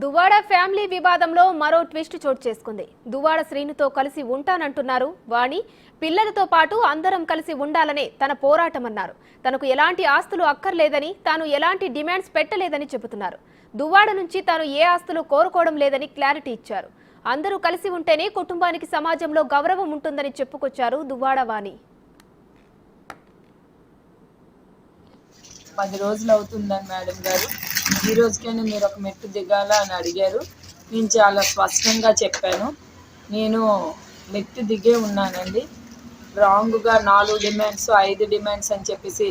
Duvvada family వివాదంలో మరో twist చోటు చేసుకుంది. దువ్వాడ శ్రీనుతో కలిసి ఉంటానంటున్నారు వాణి. పిల్లలతో పాటు అందరం కలిసి ఉండాలనే తన పోరాటమన్నారు. తనకు ఎలాంటి ఆస్తులు అక్కర్లేదని, తాను ఎలాంటి డిమాండ్స్ పెట్టలేదని చెబుతున్నారు. దువ్వాడ నుంచి తాను ఏ ఆస్తులు కోరుకోవడం లేదని క్లారిటీ ఇచ్చారు. అందరూ కలిసి ఉంటేనే కుటుంబానికి సమాజంలో గౌరవం ఉంటుందని చెప్పుకొచ్చారు దువ్వాడ వాణి. 10 రోజులు అవుతుందని మేడం గారు, ఈ రోజుకైనా మీరు ఒక మెట్టు దిగాల అని అడిగారు. నేను చాలా స్పష్టంగా చెప్పాను, నేను మెట్టు దిగే ఉన్నానండి. రాంగ్గా 4 డిమాండ్స్ 5 డిమాండ్స్ అని చెప్పేసి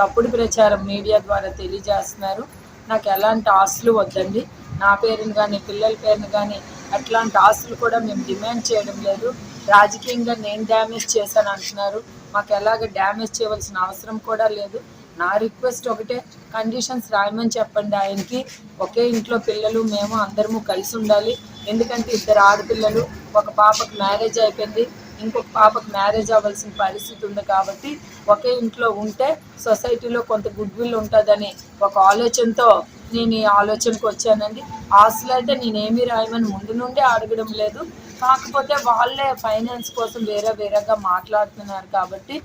తప్పుడు ప్రచారం మీడియా ద్వారా తెలియజేస్తున్నారు. నాకు ఎలాంటి ఆస్తులు వద్దండి, నా పేరుని కానీ పిల్లల పేరుని కానీ అట్లాంటి ఆస్తులు కూడా మేము డిమాండ్ చేయడం లేదు. రాజకీయంగా నేను డ్యామేజ్ చేశాను అంటున్నారు. మాకు ఎలాగ డ్యామేజ్ చేయవలసిన అవసరం కూడా లేదు. నా రిక్వెస్ట్ ఒకటే, కండిషన్స్ రాయమని చెప్పండి ఆయనకి. ఒకే ఇంట్లో పిల్లలు మేము అందరము కలిసి ఉండాలి. ఎందుకంటే 2 ఆడపిల్లలు, ఒక పాపకు మ్యారేజ్ అయిపోయింది, ఇంకొక పాపకు మ్యారేజ్ అవ్వాల్సిన పరిస్థితి ఉంది. కాబట్టి ఒకే ఇంట్లో ఉంటే సొసైటీలో కొంత గుడ్ విల్ ఉంటుందని ఒక ఆలోచనతో నేను ఈ ఆలోచనకు వచ్చానండి. ఆస్తులు అయితే నేనేమీ రాయమని ముందు నుండి అడగడం లేదు. కాకపోతే వాళ్ళే ఫైనాన్స్ కోసం వేరేగా మాట్లాడుతున్నారు. కాబట్టి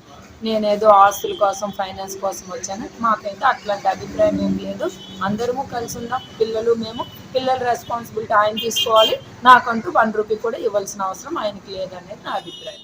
నేనేదో ఆస్తుల కోసం ఫైనాన్స్ కోసం వచ్చాను. మాకైతే అట్లాంటి అభిప్రాయం ఏం లేదు. అందరము కలిసి ఉన్నాం, పిల్లలు మేము. పిల్లల రెస్పాన్సిబిలిటీ ఆయన తీసుకోవాలి. నాకంటూ 1 రూపీ కూడా ఇవ్వాల్సిన అవసరం ఆయనకి లేదనేది నా అభిప్రాయం.